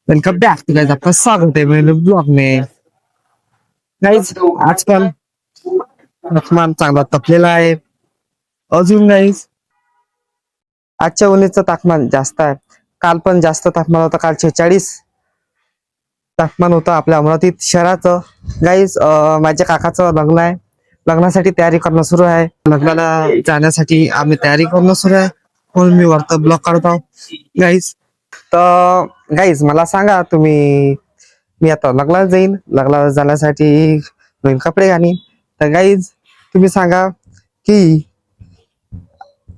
Welcome back to guys, आपका स्वागत है मेरे ब्लॉग में। गाइस आजकाल तापमान चांगला तपलेला आहे। अजून गाइस आजच्या उन्हाचं तापमान जास्त आहे। काल पण जास्त तापमान होतं, काल 46 तापमान होतं आपल्या अमरावती शहराचं। गाइस माझ्या काकाचं लग्न आहे, लग्नासाठी तयारी करणं सुरू आहे। लग्नाला जाण्यासाठी आम्ही तयारी करणं सुरू आहे, म्हणून मी वरतं ब्लॉग काढतो गाइस। तर गाइस मला सांगा तुम्ही, मी आता लग्नाला जाईन, लग्नाला जाण्यासाठी नवीन कपडे घालीन। तर गाईज तुम्ही सांगा की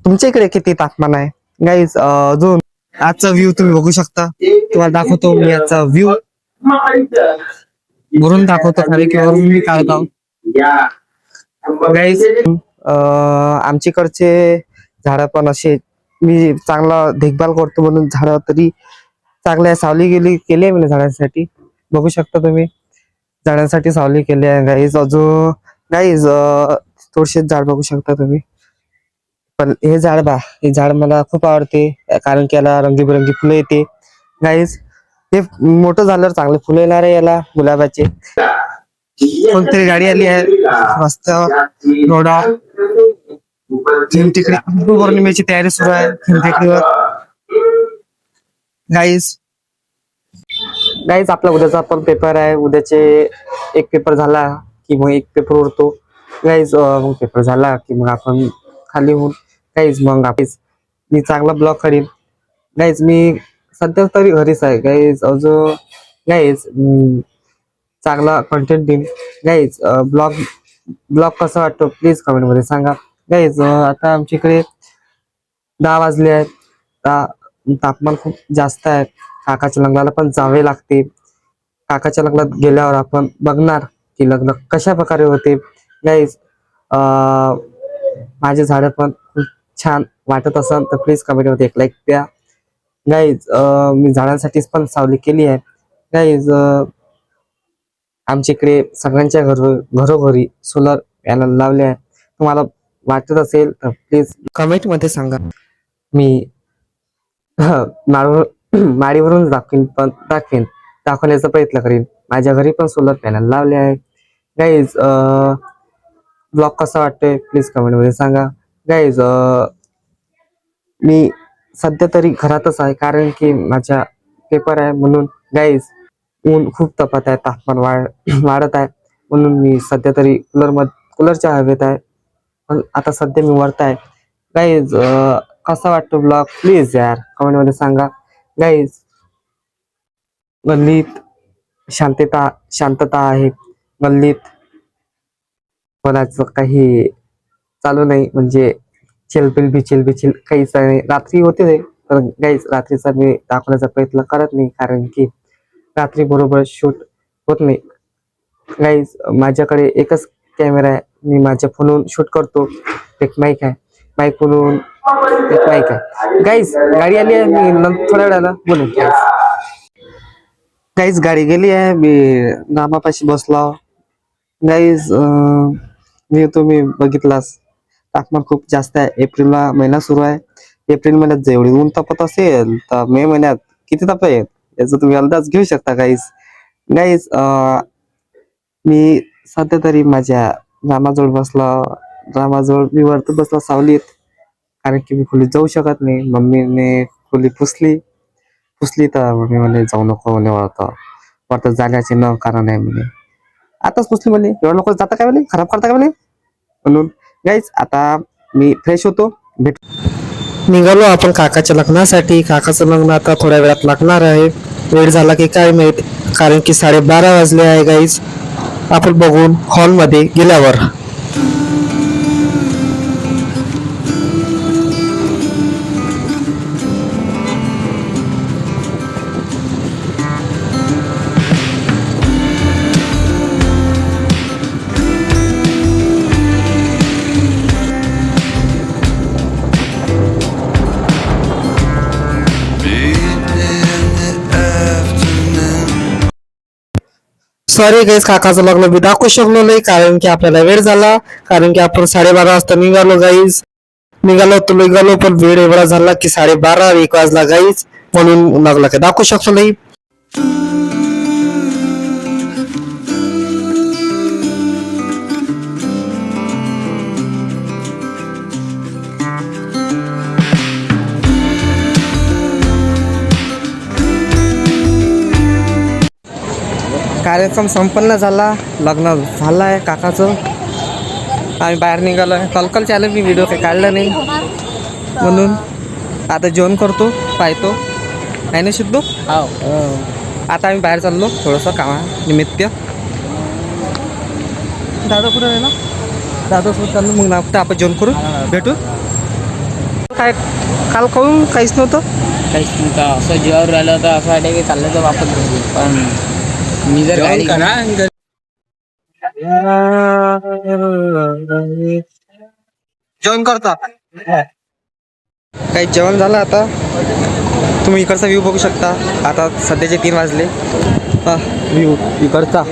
तुमच्या इकडे किती तापमान आहे। गाईज अजून आजचा व्ह्यू तुम्ही बघू शकता, तुम्हाला दाखवतो मी आजचा व्ह्यू वरून दाखवतो, कारण की वरून मी काढतो गाईज। आमच्याकडचे झाड पण असे मी चांगला देखभाल करतो, म्हणून झाड तरी चांगल्या सावली केली आहे मी झाडांसाठी। बघू शकता तुम्ही, झाडांसाठी सावली केली आहे गाईज। अजून गाईज थोडेसे झाड बघू शकता तुम्ही, पण हे झाड मला खूप आवडते, कारण की याला रंगीबेरंगी फुलं येते गाईज। हे मोठं झाल्यावर चांगले फुलं येणार आहे याला, गुलाबाचे। कोणतरी गाडी आली आहे रस्त्यावर, रोडावर। तिकडे पौर्णिमेची तयारी सुरू आहे टेकडीवर गाईज। गाईज आपला उद्याचा पण पेपर आहे, उद्याचे एक पेपर झाला की मग एक पेपर उरतो गाईज। मग पेपर झाला की मग आपण खाली होऊन गाईज मग मी चांगला ब्लॉग काढीन गाईज। मी सध्या तरी घरीच आहे गाईज। अजून गाईज चांगला कंटेंट देईन गाईज। ब्लॉग कसा वाटतो प्लीज कमेंट मध्ये सांगा गाईज। आता आमच्याकडे 10 वाजले आहेत, तापमान खूप जास्त आहे। काकाच्या लग्नाला पण जावे लागते। काकाच्या लग्नात गेल्यावर आपण बघणार की लग्न कशा प्रकारे होते गाईज। माझे झाड पण खूप छान वाटत असेल तर प्लीज कमेंट मध्ये एक लाईक द्या गाईज। मी झाडांसाठीच पण सावली केली आहे गाईज। आमच्या इकडे सगळ्यांच्या घरोघरी सोलर पॅनल लावले आहे। तुम्हाला वाटत असेल तर प्लीज कमेंट मध्ये सांगा, मी माडीवरून दाखवण्याचा प्रयत्न करीन। माझ्या घरी पण सोलर पॅनल लावले आहे गाईज। ब्लॉग कसा वाटतोय प्लीज कमेंट मध्ये सांगा गाईज। मी सध्या तरी घरातच आहे, कारण की माझा पेपर आहे म्हणून गाईज। ऊन खूप तपत आहे, तापमान वाढत आहे, म्हणून मी सध्या तरी कूलरच्या हवेत आहे। पण आता सध्या मी वरत आहे गाईज। कसा वाटतो ब्लॉग प्लीज यार कमेंट मध्ये सांगा गाईज। गल्लीत शांतता आहे, गल्लीत कोणाचं काही चालू नाही, म्हणजे चिलबिल काहीच नाही। रात्री होते ते, पण गाईज रात्रीचा मी दाखवण्याचा प्रयत्न करत नाही, कारण की रात्री बरोबर शूट होत नाही गाईज। माझ्याकडे एकच कॅमेरा आहे, मी माझ्या फोनवरून शूट करतो। एक माईक आहे, माईक वरून एक माईक आहे गाईज। गाडी आली आहे, मी थोड्या वेळाला बोलेन गाईज। गाडी गेली आहे, मी नामापाशी बसलो गाईज। मी तुम्ही बघितलास तापमान खूप जास्त आहे। एप्रिलला महिना सुरू आहे, एप्रिल महिन्यात जेवढी ऊन तापत असेल तर मे महिन्यात किती तापेल याचा तुम्ही अंदाज घेऊ शकता गाईज। गाईज मी सध्या तरी माझ्या रामाजवळ मी वरती बसला सावलीत, कारण की मी खोलीत जाऊ शकत नाही। मम्मीने खोली पुसली तर मम्मी म्हणे जाऊ नको म्हणे, वरत जाण्याचे न कारण आहे म्हणे। आताच पुसली म्हणे, एवढं नको जाता काय म्हणे, खराब करता काय म्हणे, म्हणून गाईज आता मी फ्रेश होतो, निघालो आपण काकाच्या लग्नासाठी। काकाचं लग्न आता थोड्या वेळात लागणार आहे, वेळ झाला की काय माहित, कारण की 12:30 वाजले आहे गाईज। आपण बघून हॉलमध्ये गेल्यावर सॉरी गाईज, काकाचं लग्न मी दाखवू शकलो नाही, कारण की आपल्याला वेळ झाला, कारण की आपण 12:30 वाजता निघालो गाईज। निघालो पण वेळ एवढा झाला की 12:30 1 वाजला गाईज, म्हणून लग्न काही दाखवू शकलो नाही। कार्यक्रम संपन्न झाला, लग्न झालं आहे काकाचं. आम्ही बाहेर निघालो आहे. कलकल चालू मी व्हिडिओ काही काढला नाही म्हणून आता जेवण करतो, पाहतो आहे ना सिद्धू. आता आम्ही बाहेर चाललो थोडंसं कामानिमित्त. दादा कुठं आहे ना, दादासोबत चाललो. मग ना आपण जेवण करू, भेटू. काय काल खाऊन काहीच नव्हतं, असं जेवावर राहिलं तर असं वाटतं की चाललं तर वापस घरी. पण मी जर गाडी जेवण करता. काही जेवण झालं. आता तुम्ही इकडचा व्ह्यू बघू शकता. आता सध्याचे 3 वाजले. व्ह्यू इकडचा.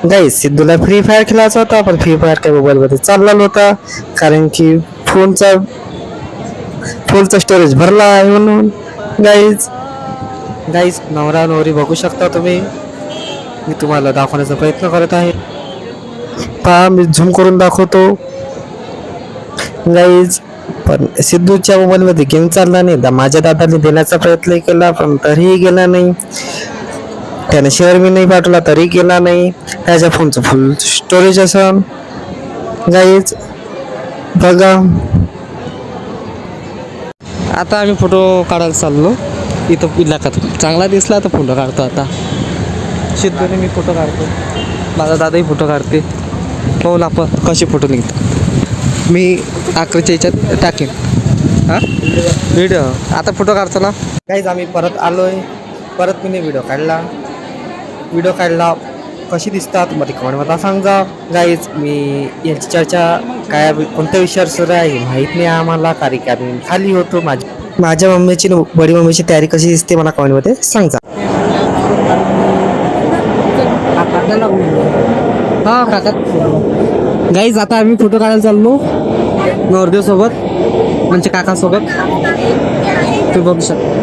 गाईस सिद्धूला फ्री फायर खेळायचा होता, पण फ्री फायर काही मोबाईलमध्ये चालला नव्हता, कारण की फोनचा स्टोरेज भरला आहे म्हणून. गाईज नवरा नवरी बघू शकता तुम्ही. मी तुम्हाला दाखवण्याचा प्रयत्न करत आहे. पहा मी झूम करून दाखवतो गाईज. पण सिद्धूच्या मोबाईलमध्ये गेम चालला नाही. माझ्या दादाने देण्याचा प्रयत्न केला पण तरीही गेला नाही. त्याने शेअर मी नाही पाठवला तरी गेला नाही. त्याच्या फोनचं फुल स्टोरेज असं. गाईज बघा. आता आम्ही फोटो काढायला चाललो. इथं इलाकात चांगला दिसला तर फोटो काढतो. आता सिद्धूने मी फोटो काढतो, माझा दादाही फोटो काढते. पाहून आपण कसे फोटो निघतो. मी आखरीच्या याच्यात टाकेन व्हिडिओ. आता फोटो काढतो ना गाईज. आम्ही परत आलो आहे. परत मी व्हिडिओ काढला. कशी दिसतात तुम्हाला कमेंटमध्ये सांगा गाईज. मी यांची चर्चा काय कोणत्या विषयावर सुरू आहे माहीत नाही आम्हाला, कारण की आम्ही खाली होतो. माझ्या मम्मीची बडी मम्मीची तयारी कशी दिसते मला कमेंटमध्ये सांगा. हा काका. गाईज आता आम्ही फोटो काढायला चाललो नवरदेव सोबत, म्हणजे काकासोबत. तुम्ही बघू शकता.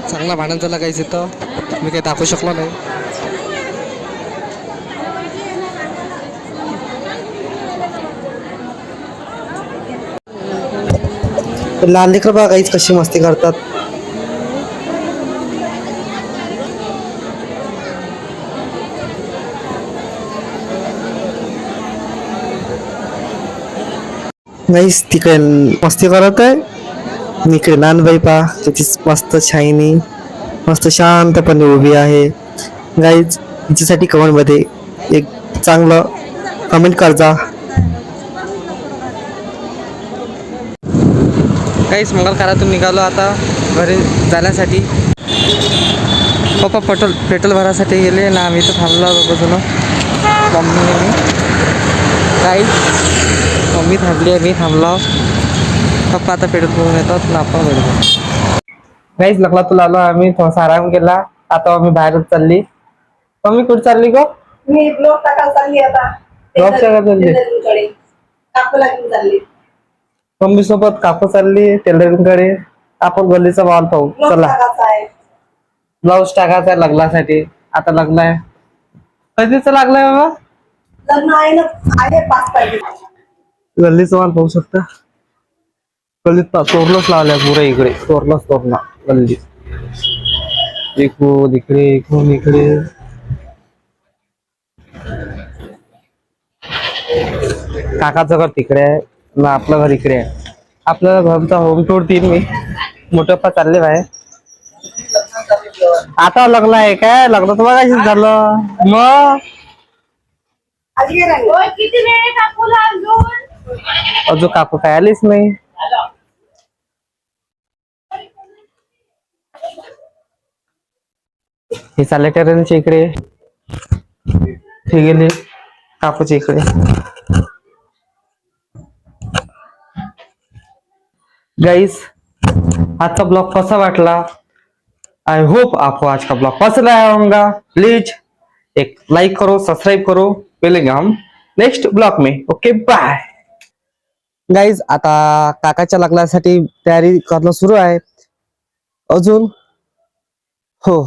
चांगला भांडण झाला काहीच इथं, मी काही दाखवू शकलो नाही. लहान लेकर बघा काहीच कशी मस्ती करतात. गाईस तिकडे मस्ती करत आहे. इकडे नानबाई पा किती मस्त शायनी, मस्त शांतपणे उभी आहे. गाईज तिच्यासाठी कमेंटमध्ये एक चांगलं कमेंट करजा. काहीच मंगलकारातून निघालो आता घरी जाण्यासाठी. पप्पा पेट्रोल भरासाठी गेले ना. आम्ही तर थांबलो बसून. मम्मी काही मम्मी थांबली आहे, मी थांबलो. पप्पा आता पेट्रोल भरून येतात ना. आपण भेटतो काहीच लग्नात तुला आलो आम्ही. थोडासा आराम केला. आता आम्ही बाहेरच चालली. मम्मी कुठे चालली गो? मी ब्लॉग टाकायला चालली आता. ब्लॉग टाकायला चालली? काकूला घेऊन चालली. मम्मी सोबत काकू चालली टेलरिंगकडे. आपण गल्लीचा माल पाहू चला. ब्लाऊज टाकायचा आहे लग्नासाठी. आता लग्न आहे. कधीच लागलाय बाबा? लग्न आहे ना, आहे 5 तारीख. गल्लीचा माल पाहू शकता. गल्लीत तोरणच लावल्या पुरा. इकडे तोरणा गल्ली. इकडून इकडे काकाचं घर तिकडे आहे ना, आपलं घर इकडे आहे. आपल्या घरचा होम टूर 3 मी मोठे पप्पा चालले बाहेर. आता लग्न आहे काय? लग्न तर बघायचं झालं मग. अजून काकू काय आलीच नाही. हे चालले टेरेनच्या इकडे, हे गेले काकूच्या इकडे. गाइस, आज का ब्लॉग कैसा वाटला? आई होप आपको आज का ब्लॉग पसंद आया होगा. प्लीज एक लाइक करो, सब्सक्राइब करो. मिलेंगे हम नेक्स्ट ब्लॉग में. Okay bye. गाइज, आता काकाच्या लग्नासाठी तयारी करणं सुरू आहे अजून. हो.